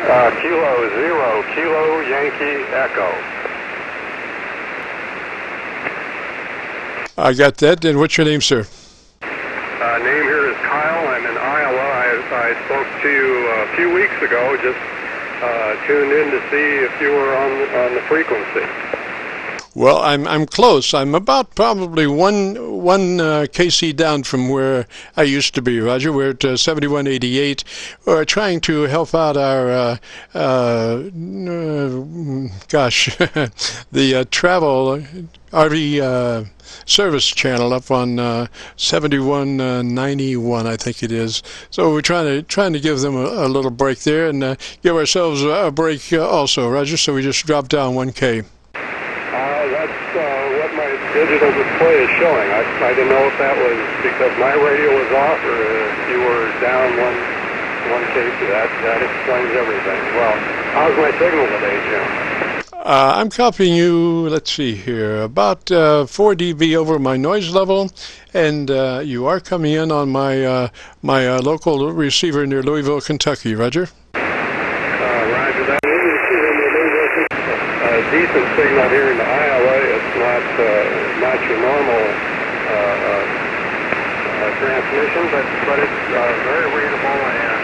Kilo 0, Kilo Yankee Echo. I got that. And what's your name, sir? Name here is Kyle. I'm in Iowa. I spoke to you a few weeks ago. Just tuned in to see if you were on the frequency. Well, I'm close. I'm about probably one KC down from where I used to be, Roger. We're at 7188. We're trying to help out our the travel RV service channel up on 7191, I think it is. So we're trying to give them a little break there and give ourselves a break also, Roger. So we just dropped down 1K. That's what my digital display is showing. I didn't know if that was because my radio was off or if you were down one KC. That explains everything. Well, how's my signal today, Jim? I'm copying you, let's see here, about 4 dB over my noise level, and you are coming in on my local receiver near Louisville, Kentucky, Roger. Roger that. Decent signal here in Iowa. It's not your normal transmission, but it's very readable and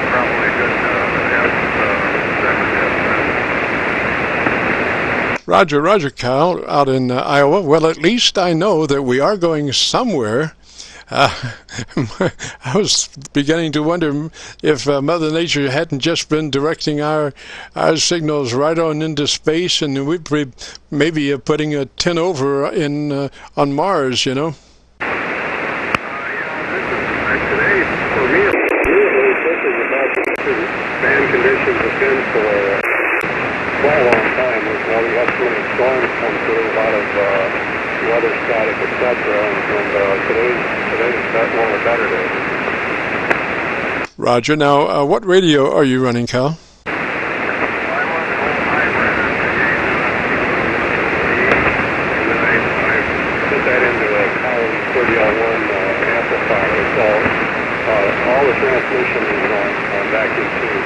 probably a good Roger, Kyle, out in Iowa. Well, at least I know that we are going somewhere. I was beginning to wonder if Mother Nature hadn't just been directing our signals right on into space, and we'd be maybe putting a 10 over in on Mars, you know. Today, for me, this is about band conditions have been for quite a long time. We had so many storms come through, a lot of weather static, etc. And today's one of the better days. Roger. Now, what radio are you running, Cal? I'm on home hybrid. And then I put that into a KYLE-30L1 amplifier. So all the transmission is on vacuum tube.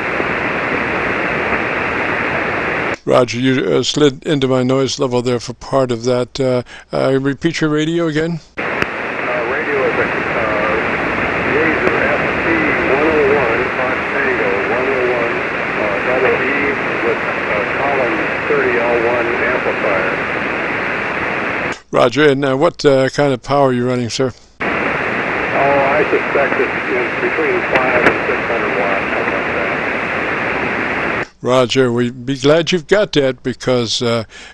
Roger, you slid into my noise level there for part of that. Repeat your radio again. Radio is a GLAZED FT101 Fox Tango 101 double E with column 30L1 amplifier. Roger, and what kind of power are you running, sir? Oh, I suspect it's between 500 and 600 watts, something like that. Roger, we'd be glad you've got that because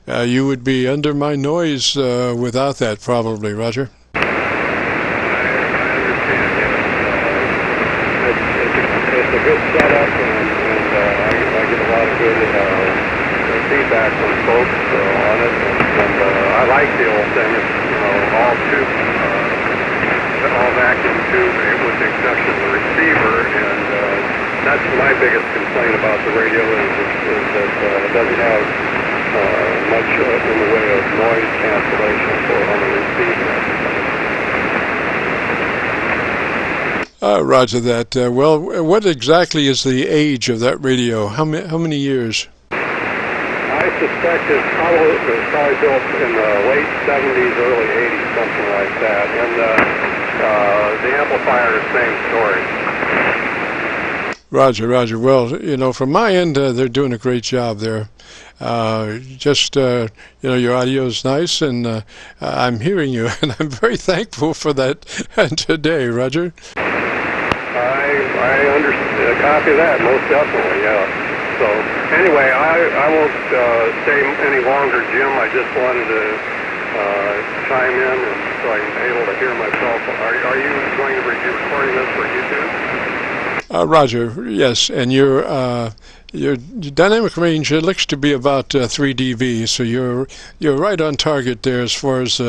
you would be under my noise without that, probably, Roger. I understand, yeah. It's a good setup, and I get a lot of good feedback from folks on it, and I like the old thing. It's, all tube, all vacuum tube, with the exception of the receiver, and that's my biggest complaint about the radio is that it doesn't have much in the way of noise cancellation on the receiver. Roger that. Well, what exactly is the age of that radio? How many years? I suspect it's probably built in the late 70s, early 80s, something like that. And the amplifier is same story. Roger. Well, from my end, they're doing a great job there. Your audio is nice, and I'm hearing you, and I'm very thankful for that today, Roger. I understand. Copy that, most definitely, yeah. So, anyway, I won't stay any longer, Jim. I just wanted to chime in so I'm able to hear myself. Are you going to be recording this for YouTube? Roger, yes, and your dynamic range looks to be about 3 dB, so you're right on target there as far as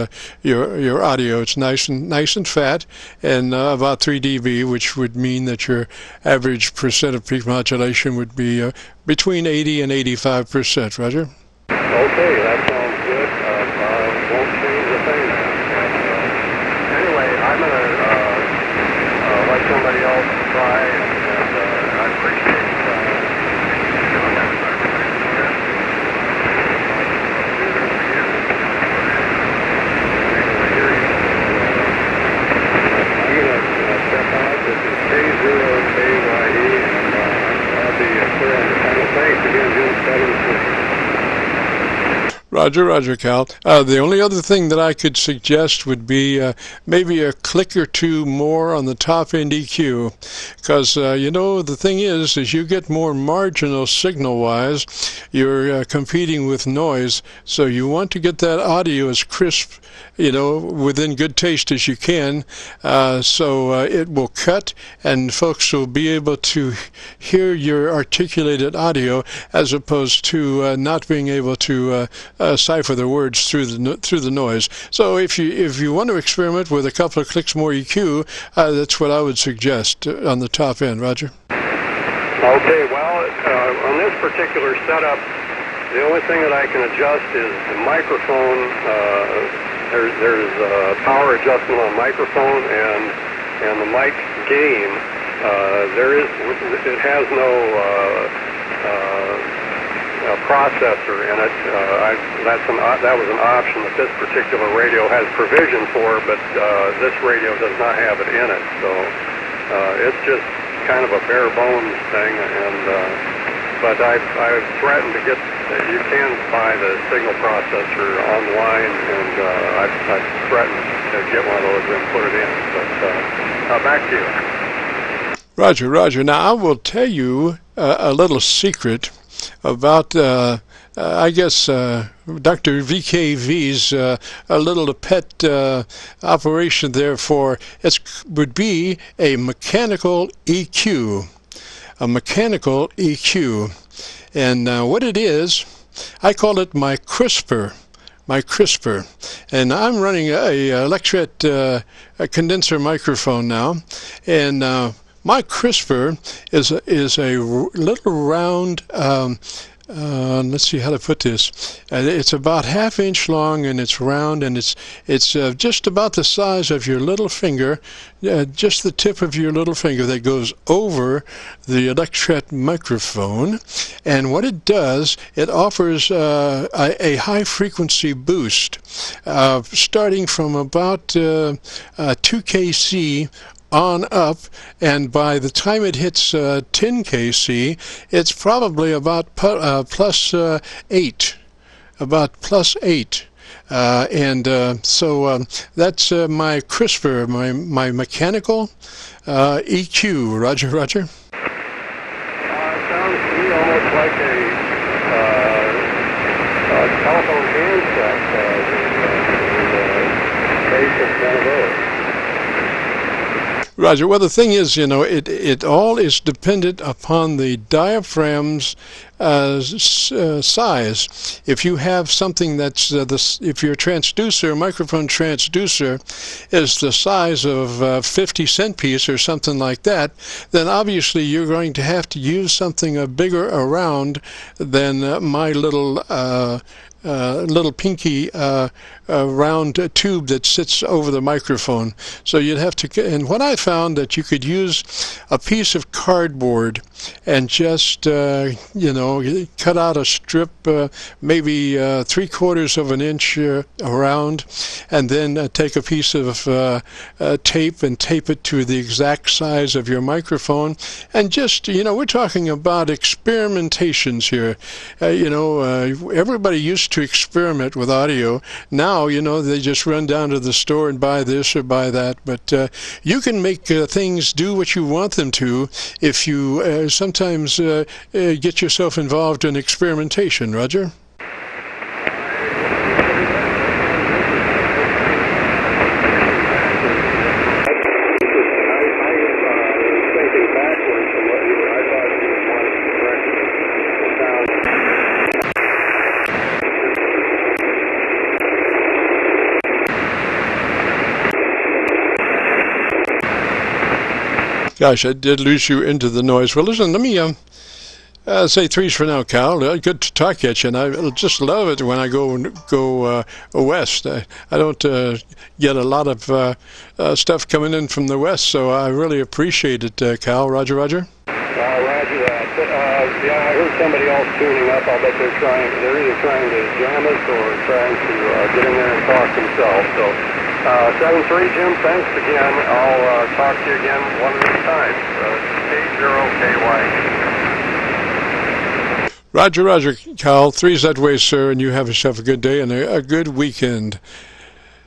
your audio. It's nice and fat, and about 3 dB, which would mean that your average percent of peak modulation would be between 80 and 85%. Roger. Okay, that sounds good. Won't change a thing now. Anyway, I'm gonna let somebody else try. Roger, Roger, Cal. The only other thing that I could suggest would be maybe a click or two more on the top end EQ, because the thing is, as you get more marginal signal-wise, you're competing with noise, so you want to get that audio as crisp, within good taste as you can, so it will cut, and folks will be able to hear your articulated audio as opposed to not being able to cipher the words through the noise. So if you want to experiment with a couple of clicks more EQ, that's what I would suggest on the top end. Roger. Okay, well, on this particular setup, the only thing that I can adjust is the microphone. There's power adjustment on microphone and the mic gain. It has no processor in it. That was an option that this particular radio has provision for, but this radio does not have it in it. So it's just kind of a bare bones thing. But I've threatened to get. You can buy the signal processor online, and I've threatened to get one of those and put it in. But back to you. Roger, Roger. Now I will tell you a little secret about, I guess, Dr. VKV's a little pet operation there for it would be a mechanical EQ. A mechanical EQ. And what it is, I call it my crisper. And I'm running a electret condenser microphone now, and my crisper is a little round, let's see how to put this. It's about ½ inch long, and it's round, and it's just about the size of your little finger, just the tip of your little finger that goes over the electret microphone. And what it does, it offers a high frequency boost, starting from about 2 kc on up, and by the time it hits 10 kc, it's probably about plus 8. So that's my crisper, my mechanical EQ. Roger, Roger. It sounds to me almost like a telephone handset. The base of one of those. Roger. Well, the thing is, it all is dependent upon the diaphragm's size. If you have something that's if your transducer, microphone transducer, is the size of 50 cent piece or something like that, then obviously you're going to have to use something bigger around than my little pinky round tube that sits over the microphone. So you'd have to, and what I found that you could use a piece of cardboard and just cut out a strip, maybe 3/4 of an inch around, and then take a piece of tape and tape it to the exact size of your microphone, and just we're talking about experimentations here. Everybody used to experiment with audio. Now they just run down to the store and buy this or buy that, but you can make things do what you want them to if you sometimes get yourself involved in experimentation. Roger? Gosh, I did lose you into the noise. Well, listen, let me say threes for now, Cal. Good to talk at you, and I just love it when I go west. I don't get a lot of stuff coming in from the west, so I really appreciate it, Cal. Roger, Roger. Roger that. Yeah, I heard somebody else tuning up. I'll bet they're either trying to jam us or trying to get in there and talk themselves. So 7-3, Jim, thanks again. I'll talk to you again one at a time. K0KYE. Roger, Roger, Cal. Three's that way, sir, and you have yourself a good day and a good weekend.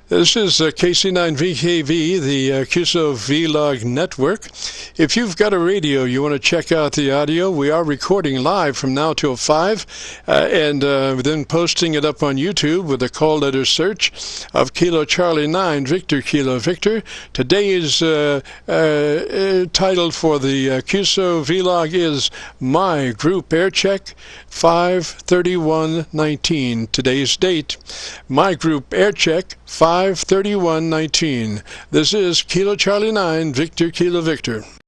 This is KC9VKV, the Qso-Vlog network. If you've got a radio, you want to check out the audio, we are recording live from now till 5, and then posting it up on YouTube with a call letter search of Kilo Charlie 9, Victor Kilo Victor. Today's title for the Qso-Vlog is My Group Air Check 5/31/19. Today's date, My Group Air Check 5/31/19. This is Kilo Charlie 9, Victor Kilo Victor.